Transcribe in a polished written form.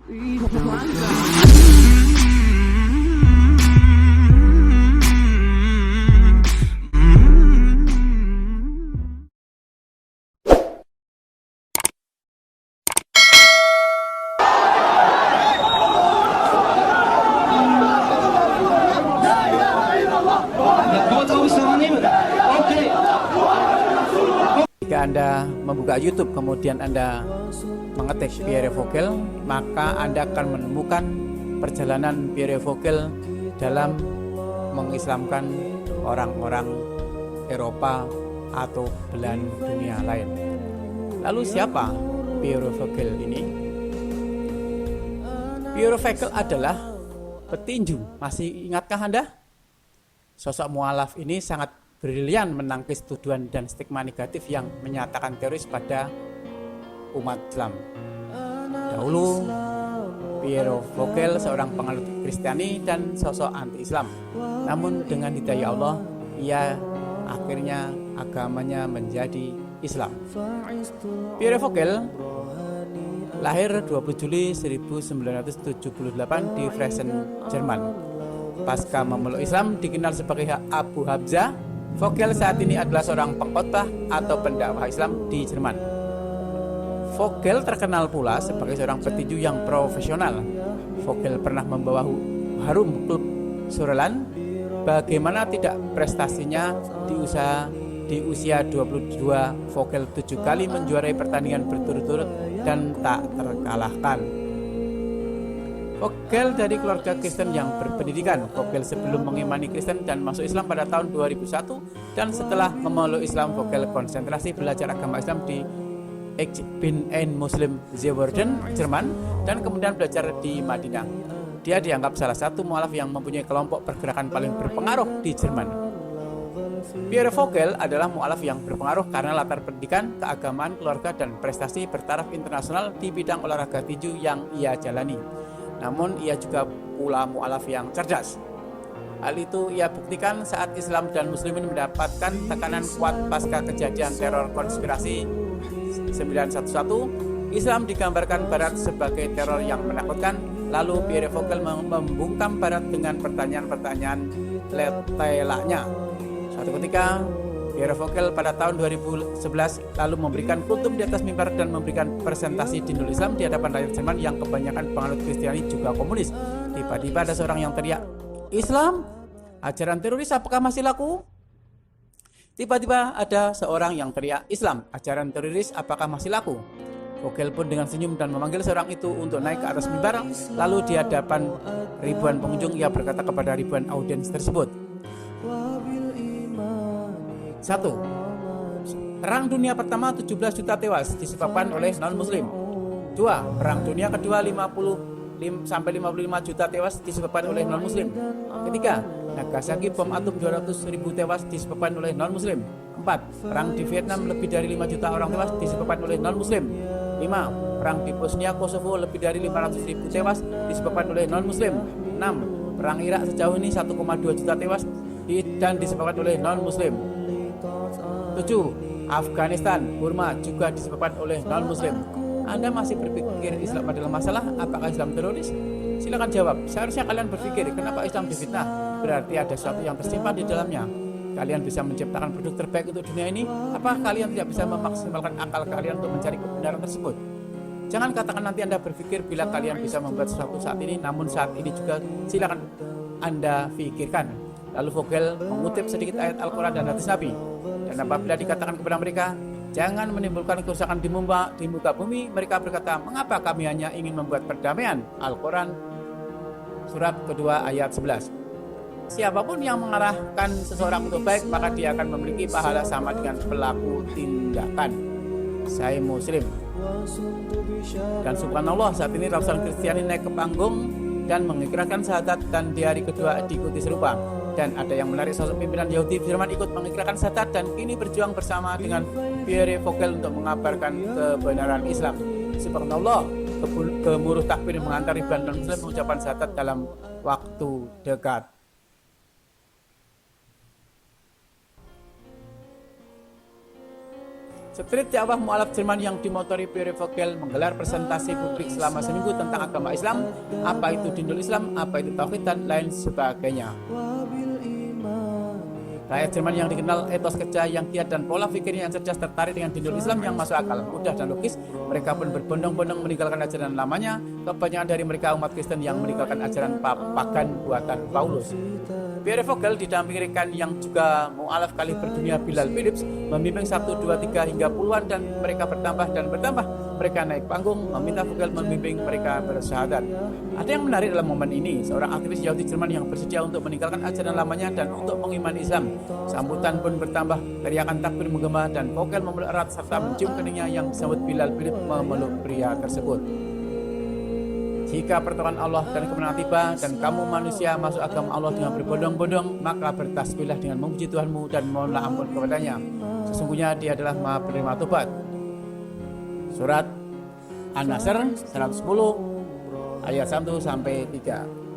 Jika Anda membuka YouTube kemudian Anda mengetik Pierre Vogel, maka Anda akan menemukan perjalanan Pierre Vogel dalam mengislamkan orang-orang Eropa atau belahan dunia lain. Lalu siapa Pierre Vogel ini? Pierre Vogel adalah petinju. Masih ingatkah Anda? Sosok mualaf ini sangat brilian menangkis tuduhan dan stigma negatif yang menyatakan teroris pada umat Islam. Dahulu, Pierre Vogel seorang penganut Kristiani dan sosok anti-Islam. Namun dengan hidayah Allah, ia akhirnya agamanya menjadi Islam. Pierre Vogel lahir 20 Juli 1978 di Freisenn, Jerman. Pasca memeluk Islam dikenal sebagai Abu Hamzah. Vogel saat ini adalah seorang pengkhotbah atau pendakwah Islam di Jerman. Vogel terkenal pula sebagai seorang petinju yang profesional. Vogel pernah membawa harum klub Sunderland. Bagaimana tidak prestasinya di usia 22, Vogel 7 kali menjuarai pertandingan berturut-turut dan tak terkalahkan. Vogel dari keluarga Kristen yang berpendidikan. Vogel sebelum mengimani Kristen dan masuk Islam pada tahun 2001, dan setelah memeluk Islam, Vogel konsentrasi belajar agama Islam di Ich bin ein Muslim Zeeworden, Jerman, dan kemudian belajar di Madinah. Dia dianggap salah satu mualaf yang mempunyai kelompok pergerakan paling berpengaruh di Jerman. Pierre Vogel adalah mualaf yang berpengaruh karena latar pendidikan, keagamaan, keluarga, dan prestasi bertaraf internasional di bidang olahraga tinju yang ia jalani. Namun ia juga pula mualaf yang cerdas. Hal itu ia buktikan saat Islam dan Muslimin mendapatkan tekanan kuat pasca kejadian teror konspirasi 911. Islam digambarkan Barat sebagai teror yang menakutkan. Lalu Pierre Vogel membungkam Barat dengan pertanyaan-pertanyaan telaknya. Suatu ketika Pierre Vogel pada tahun 2011 lalu memberikan kultum di atas mimbar dan memberikan presentasi dinul Islam di hadapan rakyat Jerman yang kebanyakan penganut Kristiani juga komunis. Tiba-tiba ada seorang yang teriak, "Islam, ajaran teroris apakah masih laku?" Tiba-tiba ada seorang yang teriak, "Islam, ajaran teroris apakah masih laku?" Vogel pun dengan senyum dan memanggil seorang itu untuk naik ke atas mimbar. Lalu di hadapan ribuan pengunjung ia berkata kepada ribuan audiens tersebut, 1. Perang dunia pertama 17 juta tewas disebabkan oleh non-muslim. 2. Perang dunia kedua 50-55 juta tewas disebabkan oleh non-muslim. 3. Nagasaki bom atom 200.000 tewas disebabkan oleh non-muslim. 4. Perang di Vietnam lebih dari 5 juta orang tewas disebabkan oleh non-muslim. 5. Perang di Bosnia Kosovo lebih dari 500.000 tewas disebabkan oleh non-muslim. 6. Perang Irak sejauh ini 1,2 juta tewas dan disebabkan oleh non-muslim. 7. Afghanistan, Burma juga disebabkan oleh non-muslim. Anda masih berpikir Islam adalah masalah? Apakah Islam teroris? Silakan jawab. Seharusnya kalian berpikir, kenapa Islam difitnah? Berarti ada sesuatu yang tersimpan di dalamnya. Kalian bisa menciptakan produk terbaik untuk dunia ini? Apakah kalian tidak bisa memaksimalkan akal kalian untuk mencari kebenaran tersebut? Jangan katakan nanti Anda berpikir bila kalian bisa membuat sesuatu saat ini, namun saat ini juga silakan Anda pikirkan. Lalu Vogel mengutip sedikit ayat Al-Quran dan hadis Nabi. Dan apabila dikatakan kepada mereka, jangan menimbulkan kerusakan di muka bumi, mereka berkata, mengapa kami hanya ingin membuat perdamaian? Al-Quran surat kedua ayat 11. Siapapun yang mengarahkan seseorang untuk baik, maka dia akan memiliki pahala sama dengan pelaku tindakan. Saya Muslim. Dan subhanallah, saat ini ratusan Kristiani naik ke panggung dan mengikrarkan syahadat, dan di hari kedua diikuti serupa. Dan ada yang menarik, sosok pimpinan Yahudi Jerman ikut mengikrarkan syahadat dan kini berjuang bersama dengan Pierre Vogel untuk mengabarkan kebenaran Islam. Subhanallah, gemuruh takbir mengantar ribuan non-muslim mengucapkan syahadat dalam waktu dekat. Street dakwah mualaf Jerman yang dimotori Pierre Vogel menggelar presentasi publik selama seminggu tentang agama Islam, apa itu dinul Islam, apa itu tauhid, dan lain sebagainya. Rakyat Jerman yang dikenal etos kerja yang giat dan pola pikirnya yang cerdas tertarik dengan dinul Islam yang masuk akal, mudah dan logis. Mereka pun berbondong-bondong meninggalkan ajaran lamanya. Kebanyakan dari mereka umat Kristen yang meninggalkan ajaran pagan buatan Paulus. Pierre Vogel didampingi rekan yang juga mualaf kaliber dunia Bilal Phillips membimbing 1, 2, 3 hingga puluhan, dan mereka bertambah dan bertambah. Mereka naik panggung meminta Vogel membimbing mereka bersyahadat. Ada yang menarik dalam momen ini, seorang aktivis Yahudi Jerman yang bersedia untuk meninggalkan ajaran lamanya dan untuk mengimani Islam. Sambutan pun bertambah, teriakan takbir menggema, dan Vogel memeluk erat serta mencium keningnya yang disambut Bilal Phillips memeluk pria tersebut. Jika pertolongan Allah dan kemenangan tiba dan kamu manusia masuk agama Allah dengan berbondong-bondong, maka bertasbihlah dengan memuji Tuhanmu dan mohonlah ampun kepadanya. Sesungguhnya Dia adalah Maha penerima tobat. Surat An-Nasr 110 ayat 1 sampai 3.